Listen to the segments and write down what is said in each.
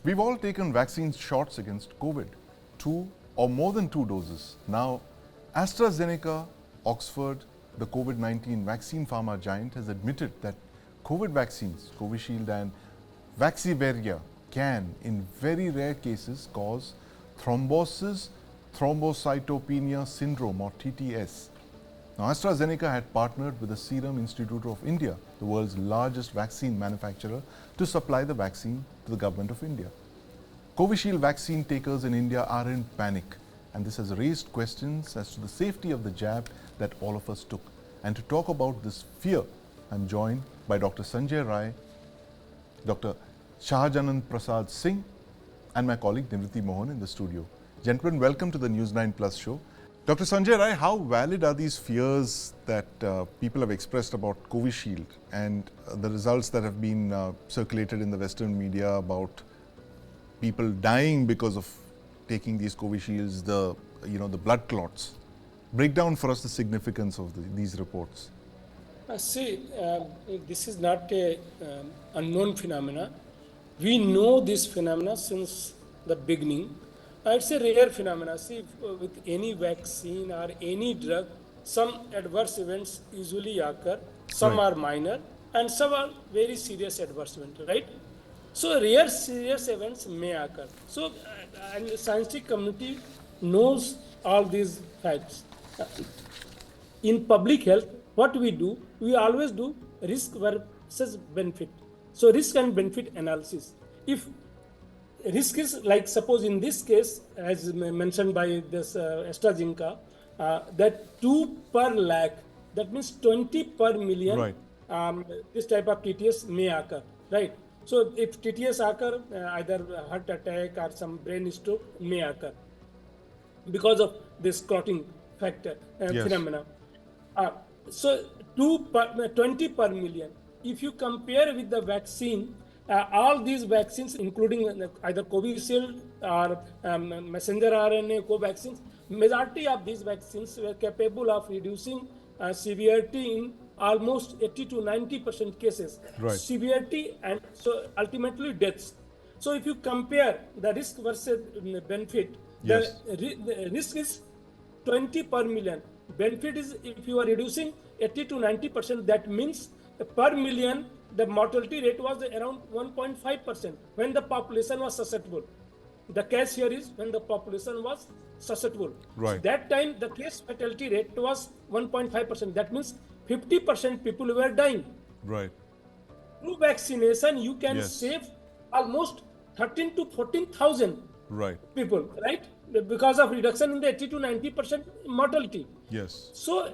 We've all taken vaccine shots against COVID, 2 or more than 2 doses. Now, AstraZeneca-Oxford, the COVID-19 vaccine pharma giant, has admitted that COVID vaccines, Covishield and Vaxzevria, can, in very rare cases, cause Thrombosis Thrombocytopenia Syndrome or TTS. Now, AstraZeneca had partnered with the Serum Institute of India, the world's largest vaccine manufacturer, to supply the vaccine to the government of India. Covishield vaccine takers in India are in panic, and this has raised questions as to the safety of the jab that all of us took. And to talk about this fear, I'm joined by Dr. Sanjay Rai, Dr. Sahajanand Prasad Singh, and my colleague Nivriti Mohan in the studio. Gentlemen, welcome to the News9 Plus Show. Dr. Sanjay Rai, how valid are these fears that people have expressed about Covishield and the results that have been circulated in the Western media about people dying because of taking these Covishields, the blood clots? Break down for us the significance of these reports. This is not a unknown phenomena. We know this phenomena since the beginning. It's a rare phenomena. With any vaccine or any drug, some adverse events usually occur. Some are minor and some are very serious adverse events, right? So rare serious events may occur. So and the scientific community knows all these facts. In public health, what we do, we always do risk versus benefit. So risk and benefit analysis. If risk is like, suppose in this case, as mentioned by this AstraZeneca, that 2 per lakh, that means 20 per million, this type of TTS may occur, right? So if TTS occur, either heart attack or some brain stroke may occur because of this clotting factor phenomena. So 20 per million. If you compare with the vaccine, all these vaccines, including either Covishield or messenger RNA co-vaccines, majority of these vaccines were capable of reducing severity in almost 80 to 90% cases. Severity and so ultimately deaths. So if you compare the risk versus benefit, the risk is 20 per million. Benefit is, if you are reducing 80 to 90%, that means per million, the mortality rate was around 1.5% when the population was susceptible. The case here is when the population was susceptible. So that time, the case fatality rate was 1.5%. That means 50% people were dying. Through vaccination, you can save almost 13 to 14,000 people, right? Because of reduction in the 80 to 90% mortality. So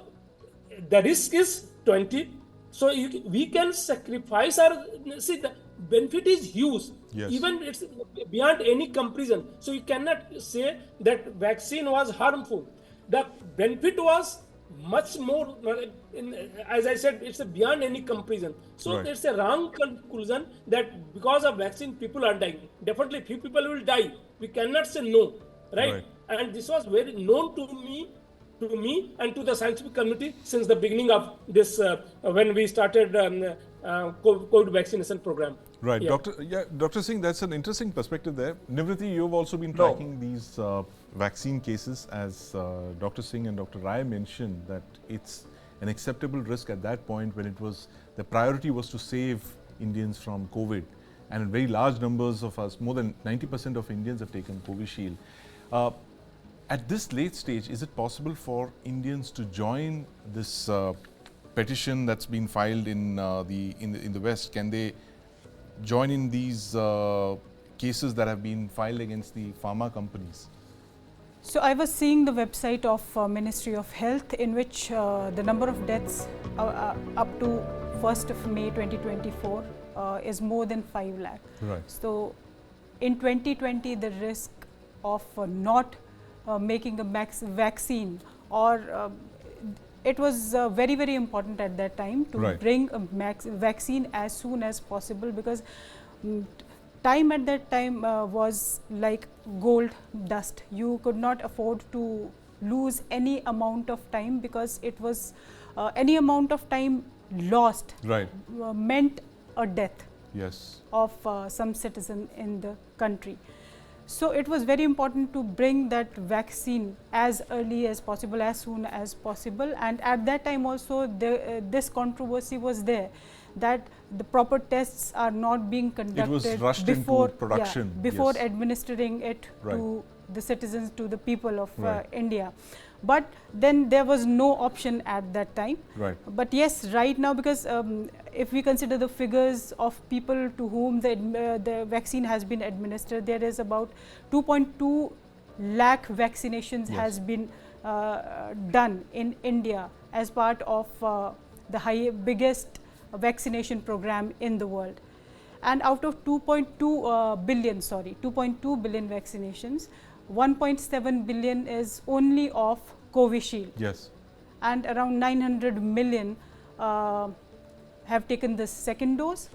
the risk is 20. So we can sacrifice the benefit is huge. Even it's beyond any comparison. So you cannot say that vaccine was harmful. The benefit was much more, as I said, it's beyond any comparison. So it's a wrong conclusion that because of vaccine, people are dying. Definitely few people will die. We cannot say no, right? And this was very known to me and to the scientific community since the beginning of this, when we started COVID vaccination program. Dr. Singh, that's an interesting perspective there. Nivriti, you've also been tracking these vaccine cases, as Dr. Singh and Dr. Rai mentioned, that it's an acceptable risk at that point when it was, the priority was to save Indians from COVID. And very large numbers of us, more than 90% of Indians have taken Covishield. At this late stage, is it possible for Indians to join this petition that's been filed in the West? Can they join in these cases that have been filed against the pharma companies? So I was seeing the website of Ministry of Health, in which the number of deaths up to 1st of May 2024 is more than 5 lakh. So in 2020, the risk of not making a vaccine, or it was very, very important at that time to bring a vaccine as soon as possible, because time at that time was like gold dust. You could not afford to lose any amount of time, because it was any amount of time lost meant a death. Yes. of some citizen in the country. So it was very important to bring that vaccine as early as possible, as soon as possible, and at that time also this controversy was there, that the proper tests are not being conducted. It was rushed before into production. before Yes. administering it Right. to the citizens, to the people of Right. India. But then there was no option at that time. Right. But yes, right now, because if we consider the figures of people to whom the vaccine has been administered, there is about 2.2 lakh vaccinations Yes. has been done in India as part of the biggest vaccination program in the world. And out of 2.2 billion vaccinations, 1.7 billion is only of Covishield, Yes. and around 900 million have taken the second dose,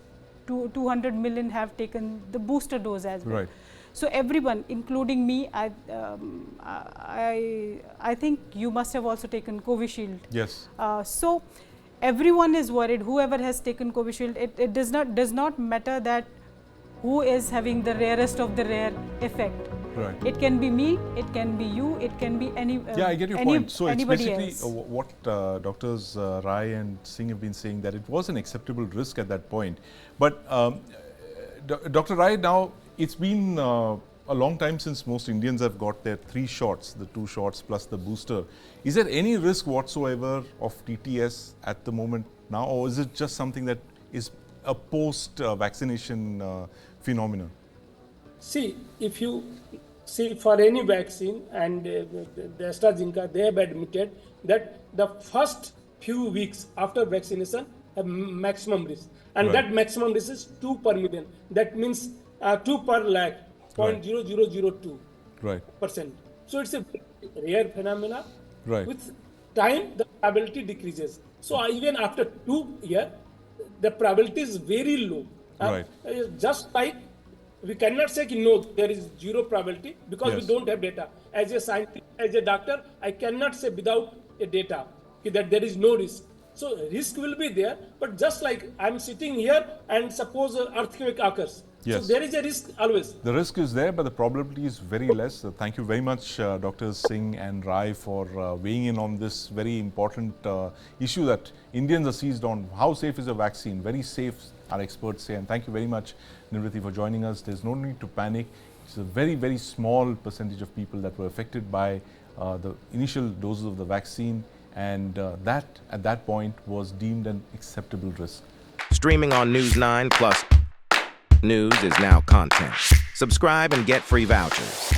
200 million have taken the booster dose as well. Right. So everyone, including me, I think you must have also taken Covishield. Yes. So everyone is worried, whoever has taken Covishield. It does not matter that who is having the rarest of the rare effect. Right. It can be me, it can be you, it can be any. Yeah, I get your point. So it's anybody basically else. what Doctors Rai and Singh have been saying, that it was an acceptable risk at that point. But Dr. Rai, now it's been a long time since most Indians have got their 3 shots, the 2 shots plus the booster. Is there any risk whatsoever of TTS at the moment now, or is it just something that is a post-vaccination phenomenon? See, if you see for any vaccine, and the AstraZeneca, they have admitted that the first few weeks after vaccination have maximum risk, and Right. that maximum risk is 2 per million. That means 2 per lakh, Right. 0.0002%. Right. So it's a rare phenomena. Right. With time, the probability decreases. So even after 2 years, the probability is very low. Right. Just like we cannot say no, there is 0 probability, because Yes. we don't have data. As a scientist, as a doctor, I cannot say without a data that there is no risk. So risk will be there, but just like I'm sitting here and suppose an earthquake occurs. Yes. So there is a risk always. The risk is there, but the probability is very less. Thank you very much, Drs. Singh and Rai, for weighing in on this very important issue that Indians are seized on. How safe is a vaccine? Very safe, our experts say. And thank you very much, Nivriti, for joining us. There's no need to panic. It's a very, very small percentage of people that were affected by the initial doses of the vaccine, and that at that point was deemed an acceptable risk. Streaming on News9 Plus. News is now content. Subscribe and get free vouchers.